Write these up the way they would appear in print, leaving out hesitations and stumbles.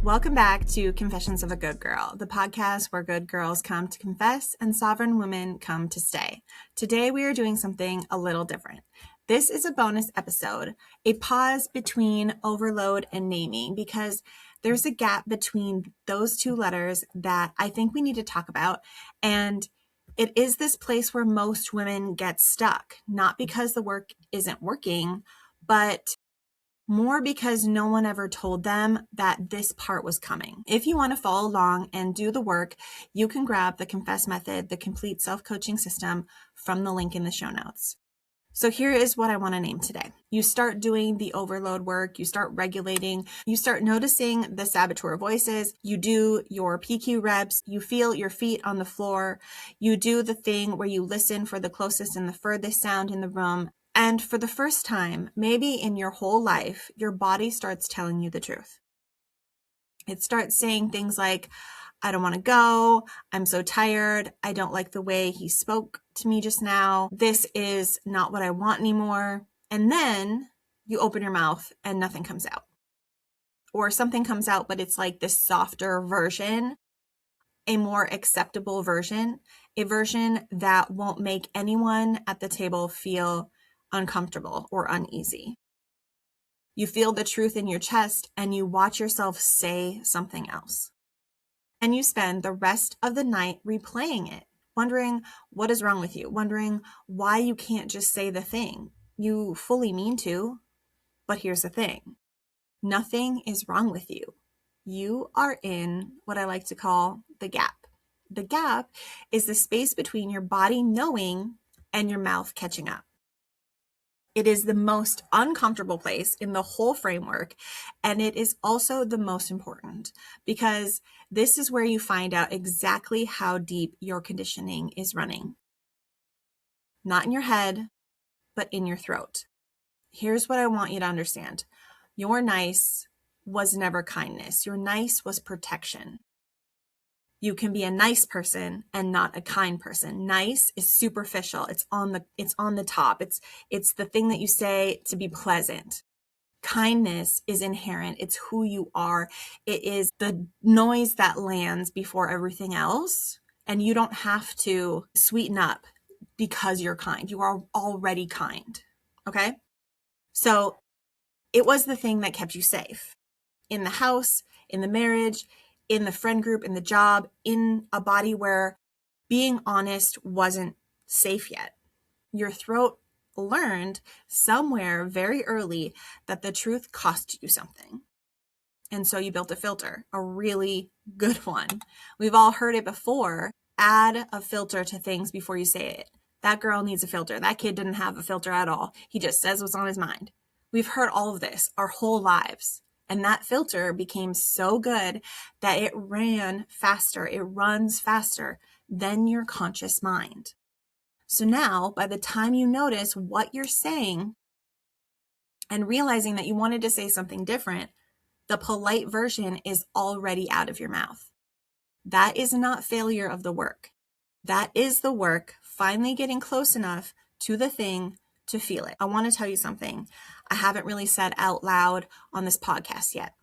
Welcome back to Confessions of a Good Girl, the podcast where good girls come to confess and sovereign women come to stay. Today we are doing something a little different. This is a bonus episode, a pause between overload and naming, because there's a gap between those two letters that I think we need to talk about. And it is this place where most women get stuck, not because the work isn't working, but more because no one ever told them that this part was coming. If you want to follow along and do the work, you can grab the Confess Method, the complete self-coaching system, from the link in the show notes. So here is what I want to name today. You start doing the overload work, you start regulating, you start noticing the saboteur voices, you do your PQ reps, you feel your feet on the floor, you do the thing where you listen for the closest and the furthest sound in the room. And for the first time, maybe in your whole life, your body starts telling you the truth. It starts saying things like, I don't want to go. I'm so tired. I don't like the way he spoke to me just now. This is not what I want anymore. And then you open your mouth and nothing comes out. Or something comes out, but it's like this softer version, a more acceptable version, a version that won't make anyone at the table feel uncomfortable or uneasy. You feel the truth in your chest and you watch yourself say something else. And you spend the rest of the night replaying it, wondering what is wrong with you, wondering why you can't just say the thing. You fully mean to, but here's the thing. Nothing is wrong with you. You are in what I like to call the gap. The gap is the space between your body knowing and your mouth catching up. It is the most uncomfortable place in the whole framework, and it is also the most important because this is where you find out exactly how deep your conditioning is running. Not in your head, but in your throat. Here's what I want you to understand. Your nice was never kindness. Your nice was protection. You can be a nice person and not a kind person. Nice is superficial. It's on the top. It's the thing that you say to be pleasant. Kindness is inherent. It's who you are. It is the noise that lands before everything else. And you don't have to sweeten up because you're kind. You are already kind. Okay? So it was the thing that kept you safe in the house, in the marriage, in the friend group, in the job, in a body where being honest wasn't safe yet. Your throat learned somewhere very early that the truth cost you something. And so you built a filter, a really good one. We've all heard it before. Add a filter to things before you say it. That girl needs a filter. That kid didn't have a filter at all. He just says what's on his mind. We've heard all of this our whole lives. And that filter became so good that it ran faster. It runs faster than your conscious mind. So now, by the time you notice what you're saying and realizing that you wanted to say something different, the polite version is already out of your mouth. That is not failure of the work. That is the work finally getting close enough to the thing to feel it. I want to tell you something I haven't really said out loud on this podcast yet.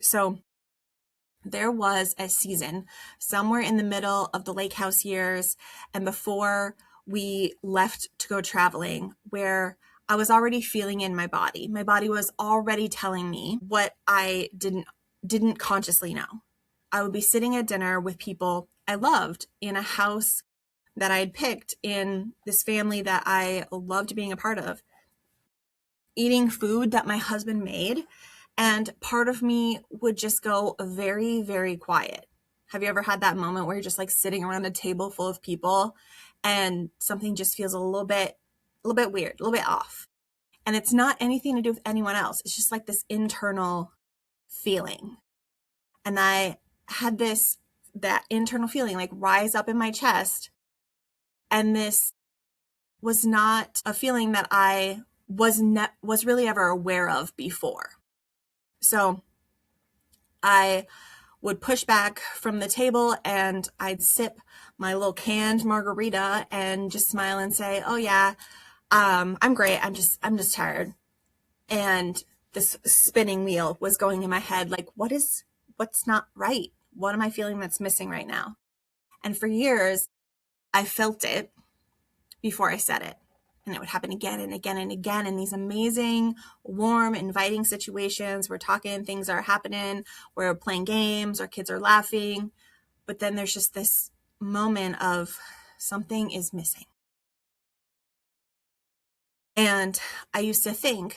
So there was a season somewhere in the middle of the lake house years and before we left to go traveling where I was already feeling in my body. My body was already telling me what I didn't consciously know. I would be sitting at dinner with people I loved in a house that I had picked in this family that I loved being a part of, eating food that my husband made, and part of me would just go very, very quiet. Have you ever had that moment where you're just like sitting around a table full of people and something just feels a little bit weird, a little bit off? And it's not anything to do with anyone else. It's just like this internal feeling. And I had that internal feeling like rise up in my chest. And this was not a feeling that I was really ever aware of before. So I would push back from the table and I'd sip my little canned margarita and just smile and say, oh yeah, I'm great. I'm just tired. And this spinning wheel was going in my head. Like, what is what's not right? What am I feeling that's missing right now? And for years, I felt it before I said it. And it would happen again and again and again in these amazing, warm, inviting situations. We're talking, things are happening, we're playing games, our kids are laughing. But then there's just this moment of something is missing. And I used to think,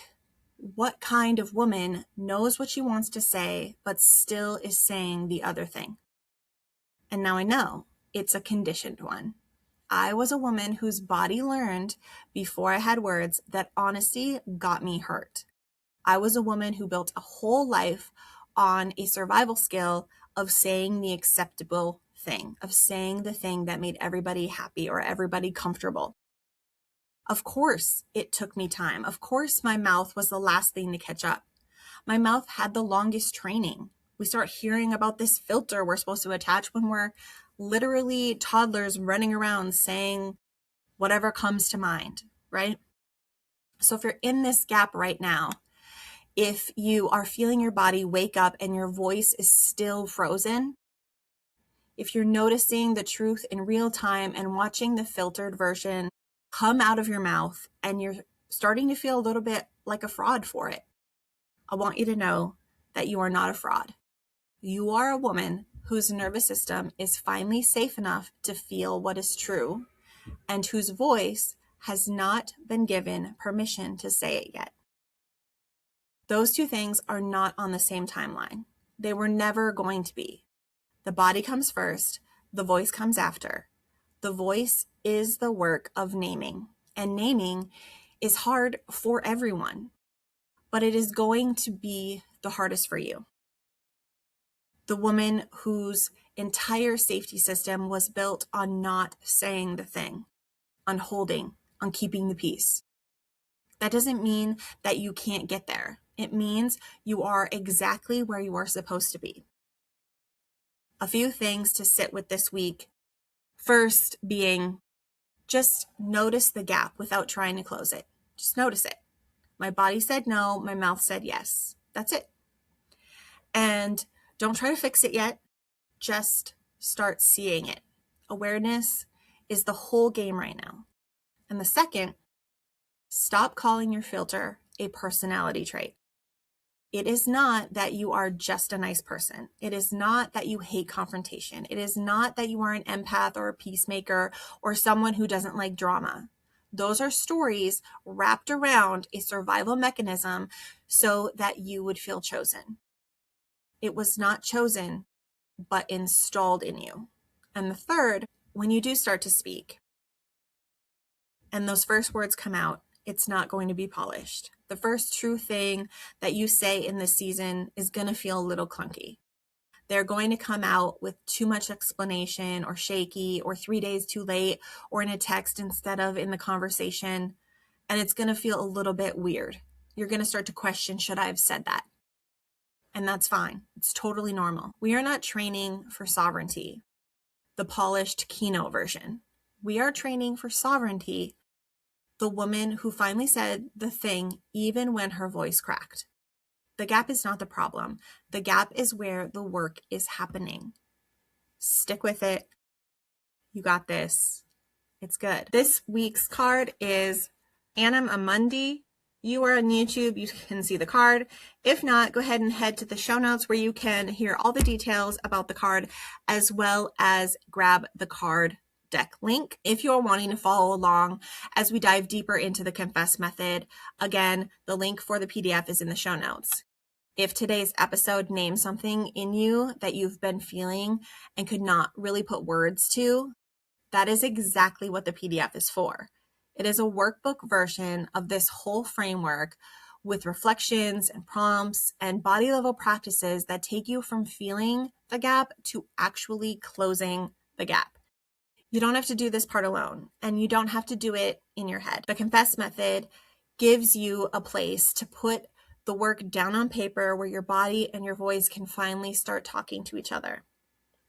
what kind of woman knows what she wants to say, but still is saying the other thing? And now I know it's a conditioned one. I was a woman whose body learned before I had words that honesty got me hurt. I was a woman who built a whole life on a survival skill of saying the acceptable thing, of saying the thing that made everybody happy or everybody comfortable. Of course, it took me time. Of course, my mouth was the last thing to catch up. My mouth had the longest training. We start hearing about this filter we're supposed to attach when we're literally toddlers running around saying whatever comes to mind, right? So if you're in this gap right now, if you are feeling your body wake up and your voice is still frozen, if you're noticing the truth in real time and watching the filtered version come out of your mouth and you're starting to feel a little bit like a fraud for it, I want you to know that you are not a fraud. You are a woman whose nervous system is finally safe enough to feel what is true and whose voice has not been given permission to say it yet. Those two things are not on the same timeline. They were never going to be. The body comes first, the voice comes after. The voice is the work of naming, and naming is hard for everyone, but it is going to be the hardest for you. The woman whose entire safety system was built on not saying the thing, on holding, on keeping the peace. That doesn't mean that you can't get there. It means you are exactly where you are supposed to be. A few things to sit with this week. First being, just notice the gap without trying to close it. Just notice it. My body said no, my mouth said yes. That's it. And don't try to fix it yet. Just start seeing it. Awareness is the whole game right now. And the second, stop calling your filter a personality trait. It is not that you are just a nice person. It is not that you hate confrontation. It is not that you are an empath or a peacemaker or someone who doesn't like drama. Those are stories wrapped around a survival mechanism so that you would feel chosen. It was not chosen, but installed in you. And the third, when you do start to speak and those first words come out, it's not going to be polished. The first true thing that you say in this season is going to feel a little clunky. They're going to come out with too much explanation or shaky or 3 days too late or in a text instead of in the conversation. And it's going to feel a little bit weird. You're going to start to question, should I have said that? And that's fine. It's totally normal. We are not training for sovereignty, the polished keynote version. We are training for sovereignty, the woman who finally said the thing even when her voice cracked. The gap is not the problem. The gap is where the work is happening. Stick with it. You got this. It's good. This week's card is Annam Amundi. You are on YouTube, you can see the card. If not, go ahead and head to the show notes where you can hear all the details about the card as well as grab the card deck link if you're wanting to follow along as we dive deeper into the Confess method. Again, the link for the PDF is in the show notes. If today's episode named something in you that you've been feeling and could not really put words to, that is exactly what the PDF is for. It is a workbook version of this whole framework with reflections and prompts and body level practices that take you from feeling the gap to actually closing the gap. You don't have to do this part alone, and you don't have to do it in your head. The Confess method gives you a place to put the work down on paper where your body and your voice can finally start talking to each other.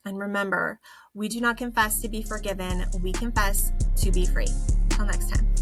And remember, we do not confess to be forgiven. We confess to be free. Till next time.